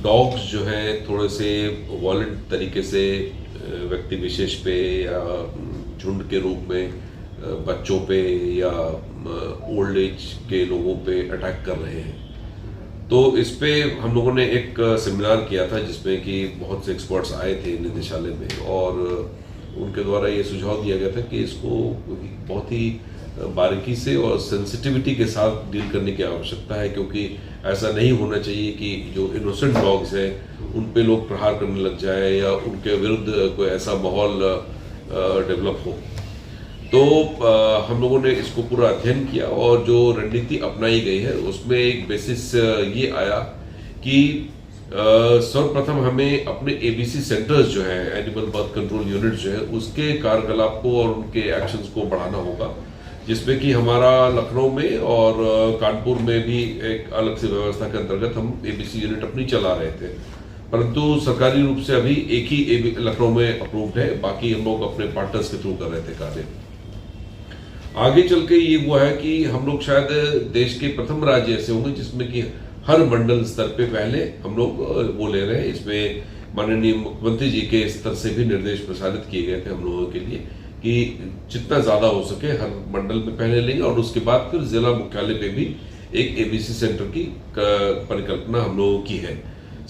Dogs जो है थोड़े से वॉलेंट तरीके से व्यक्ति विशेष पे या झुंड के रूप में बच्चों पे या ओल्ड एज के लोगों पे अटैक कर रहे हैं। तो इस पे हम लोगों ने एक सेमिनार किया था जिसमें कि बहुत से एक्सपर्ट्स आए थे निदेशालय में, और उनके द्वारा ये सुझाव दिया गया था कि इसको बहुत ही बारीकी से और सेंसिटिविटी के साथ डील करने की आवश्यकता है, क्योंकि ऐसा नहीं होना चाहिए कि जो इनोसेंट डॉग्स हैं उन पे लोग प्रहार करने लग जाए या उनके विरुद्ध कोई ऐसा माहौल डेवलप हो। तो हम लोगों ने इसको पूरा अध्ययन किया और जो रणनीति अपनाई गई है उसमें एक बेसिस ये आया कि सर्वप्रथम हमें अपने एबीसी सेंटर्स जो है, एनिमल बर्थ कंट्रोल यूनिट जो है, उसके कार्यकलाप को और उनके एक्शंस को बढ़ाना होगा, जिसमें कि हमारा लखनऊ में और कानपुर में भी एक अलग से व्यवस्था के अंतर्गत हम एबीसी यूनिट अपनी चला रहे थे, परंतु सरकारी रूप से अभी एक ही लखनऊ में अप्रूव्ड है, बाकी हम लोग अपने पार्टनर्स के थ्रू कर रहे थे कार्य। आगे चल के ये हुआ है कि हम लोग शायद देश के प्रथम राज्य ऐसे होंगे जिसमें कि हर मंडल स्तर पे पहले हम लोग वो ले रहे हैं। इसमें माननीय मुख्यमंत्री जी के स्तर से भी निर्देश प्रसारित किए गए थे हम लोगों के लिए कि जितना ज्यादा हो सके हर मंडल में पहले लेंगे, और उसके बाद फिर जिला मुख्यालय पे भी एक एबीसी सेंटर की परिकल्पना हम लोगों की है।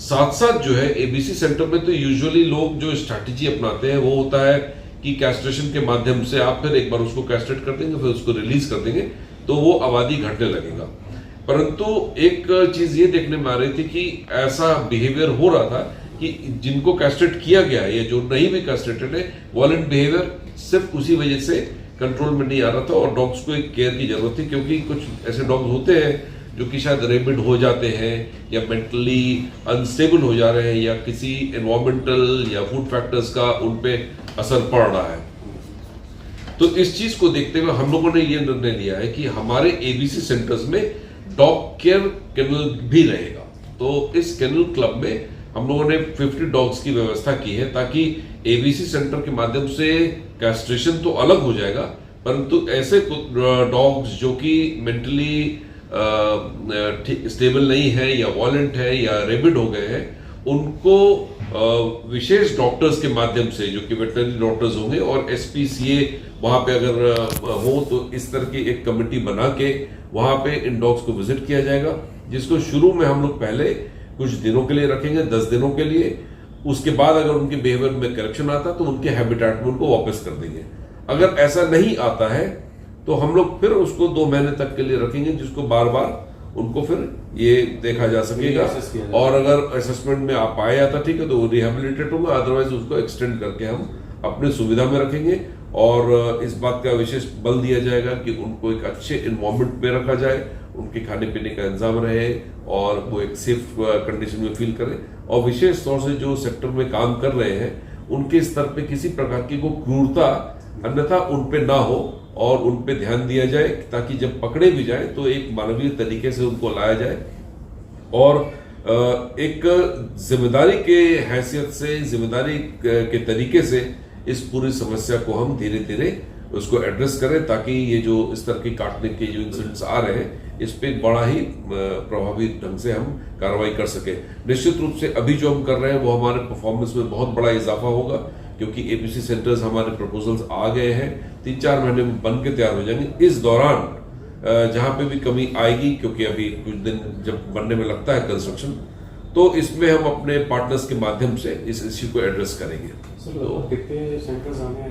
साथ साथ जो है एबीसी सेंटर में तो यूजुअली लोग जो स्ट्रैटेजी अपनाते हैं वो होता है कि कैस्ट्रेशन के माध्यम से आप फिर एक बार उसको कैस्ट्रेट कर देंगे, फिर उसको रिलीज कर देंगे तो वो आबादी घटने लगेगा। परंतु एक चीज ये देखने में आ रही थी कि ऐसा बिहेवियर हो रहा था कि जिनको कैस्ट्रेट किया गया है या जो नहीं भी कैस्ट्रेटेड है, वॉलेंट बिहेवियर सिर्फ उसी वजह से कंट्रोल में नहीं आ रहा था और डॉग्स को एक केयर की जरूरत थी, क्योंकि कुछ ऐसे डॉग्स होते हैं जो कि शायद रेबिड हो जाते हैं या मेंटली अनस्टेबल हो जा रहे हैं या किसी एनवायरमेंटल या फूड फैक्टर्स का उन पे असर पड़ रहा है। तो इस चीज को देखते हुए हम लोगों ने ये निर्णय लिया है कि हमारे एबीसी सेंटर्स में डॉग केयर केनल भी रहेगा। तो इस केनल क्लब में हम लोगों ने 50 डॉग्स की व्यवस्था की है ताकि एबीसी सेंटर के माध्यम से कैस्ट्रेशन तो अलग हो जाएगा, परंतु ऐसे डॉग्स जो कि मेंटली स्टेबल नहीं है या वॉलेंट है या रेबिड हो गए हैं, उनको विशेष डॉक्टर्स के माध्यम से जो कि वेटरनरी डॉक्टर्स होंगे और एसपीसीए वहां पे अगर हो तो इस तरह की एक कमेटी बना के वहां पे इन डॉग्स को विजिट किया जाएगा, जिसको शुरू में हम लोग पहले कुछ दिनों के लिए रखेंगे, 10 दिनों के लिए। उसके बाद अगर उनके बिहेवियर में करेक्शन आता तो उनके हैबिटेट में उनको वापस कर देंगे। अगर ऐसा नहीं आता है तो हम लोग फिर उसको 2 महीने तक के लिए रखेंगे, जिसको बार बार उनको फिर ये देखा जा सकेगा, और अगर असेसमेंट में आप पाया जाता ठीक है तो वो रिहेबिलिटेट होगा, अदरवाइज उसको एक्सटेंड करके हम अपने सुविधा में रखेंगे। और इस बात का विशेष बल दिया जाएगा कि उनको एक अच्छे इन्वायरमेंट में रखा जाए, उनके खाने पीने का इंतजाम रहे और वो एक सेफ कंडीशन में फील करें, और विशेष तौर से जो सेक्टर में काम कर रहे हैं उनके स्तर पे किसी प्रकार की कोई क्रूरता अन्यथा उन पे ना हो और उन पे ध्यान दिया जाए, ताकि जब पकड़े भी जाए तो एक मानवीय तरीके से उनको लाया जाए और एक जिम्मेदारी के हैसियत से, जिम्मेदारी के तरीके से इस पूरी समस्या को हम धीरे धीरे उसको एड्रेस करें, ताकि ये जो इस तरह की काटने के जो इंसिडेंट्स आ रहे हैं इस पे बड़ा ही प्रभावी ढंग से हम कार्रवाई कर सके। निश्चित रूप से अभी जो हम कर रहे हैं वो हमारे परफॉर्मेंस में बहुत बड़ा इजाफा होगा, क्योंकि एबीसी सेंटर्स हमारे प्रपोजल्स आ गए हैं, 3-4 महीने में बन के तैयार हो जाएंगे। इस दौरान जहां पे भी कमी आएगी, क्योंकि अभी कुछ दिन जब बनने में लगता है कंस्ट्रक्शन, तो इसमें हम अपने पार्टनर्स के माध्यम से इस इश्यू को एड्रेस करेंगे। तो कितने सेंटर्स आने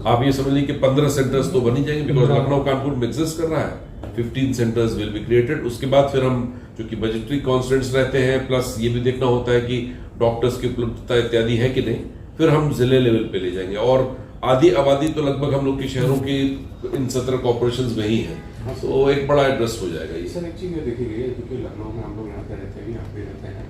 आप ये समझ लीजिए कि 15 सेंटर्स तो बन ही जाएंगे, बिकॉज लखनऊ कानपुर में एग्जिस्ट कर रहा है। 15 सेंटर्स विल बी क्रिएटेड। उसके बाद फिर हम जो कि बजटरी कॉन्स्टेंट्स रहते हैं, प्लस ये भी देखना होता है कि डॉक्टर्स की उपलब्धता इत्यादि है कि नहीं, फिर हम जिले लेवल पे ले जाएंगे। और आधी आबादी तो लगभग हम लोग के शहरों की इन 17 कॉर्पोरेशंस में ही है, तो एक बड़ा एड्रेस हो जाएगा ये। सर एक चीज ये देखी गई है, क्योंकि लखनऊ में हम लोग यहाँ पे रहते हैं, यहाँ पे रहते हैं,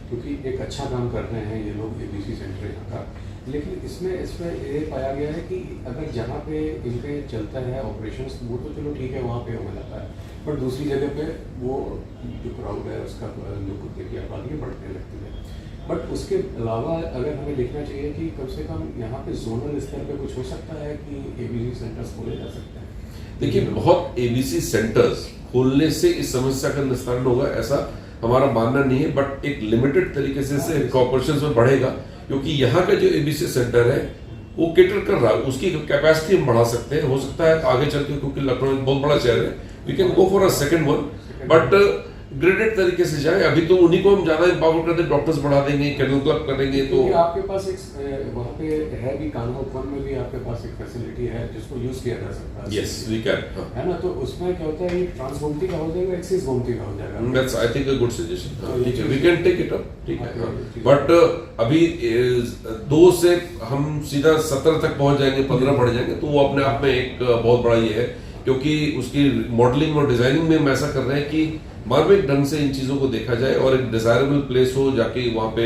क्योंकि एक अच्छा काम कर रहे हैं ये लोग एबीसी सेंटर यहाँ का, लेकिन इसमें ये पाया गया है कि अगर जहाँ पे इनके चलता है ऑपरेशंस वो तो चलो ठीक है, वहाँ पे हमें लगता है, पर दूसरी जगह पे वो जो क्राउड है उसका जो कुत्ते की आबादी बढ़ने लगती है। बट उसके अलावा अगर हमें देखना चाहिए कि कम से कम यहाँ पे जोनल स्तर पे कुछ हो सकता है कि एबीसी सेंटर्स खोले जा सकते हैं। देखिए, बहुत एबीसी सेंटर्स खोलने से इस समस्या का निस्तारण होगा ऐसा हमारा मानना नहीं है, बट एक लिमिटेड तरीके से कॉर्पोरेशन में बढ़ेगा, क्योंकि यहाँ का जो एबीसी सेंटर है वो केटर कर रहा है, उसकी कैपेसिटी हम बढ़ा सकते हैं। हो सकता है आगे चल के, क्योंकि लखनऊ एक बहुत बड़ा शहर है, we can go for a second one, but graded तरीके से जाए। अभी तो उन्हीं को हम ज्यादा एम्पावर करते, डॉक्टर्स बढ़ा देंगे, केनल क्लब करेंगे, तो आपके पास एक वहाँ पे है भी, कानून वन में भी आपके पास एक फैसिलिटी है जिसको यूज किया जा सकता है। यस वी कैन, है ना, तो उसमें क्या होता है, ट्रांस गोमती का हो जाएगा, एक्सिस गोमती का हो जाएगा। That's I think a good suggestion. ठीक है, we can take it up, ठीक है। ठीक है। बट अभी 2 से हम सीधा 17 तक पहुंच जाएंगे, 15 बढ़ जाएंगे, तो वो अपने आप में एक बहुत बड़ा ये है, क्योंकि उसकी मॉडलिंग और डिजाइनिंग में हम ऐसा कर रहे हैं कि मार्मिक ढंग से इन चीजों को देखा जाए और एक डिजायरेबल प्लेस हो, जाके वहाँ पे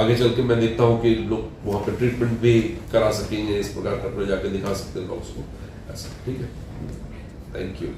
आगे चल के मैं देखता हूँ कि लोग वहाँ पे ट्रीटमेंट भी करा सकेंगे, इस प्रकार का अपने जाके दिखा सकते हैं डॉक्टर्स को, ऐसा। ठीक है, थैंक यू।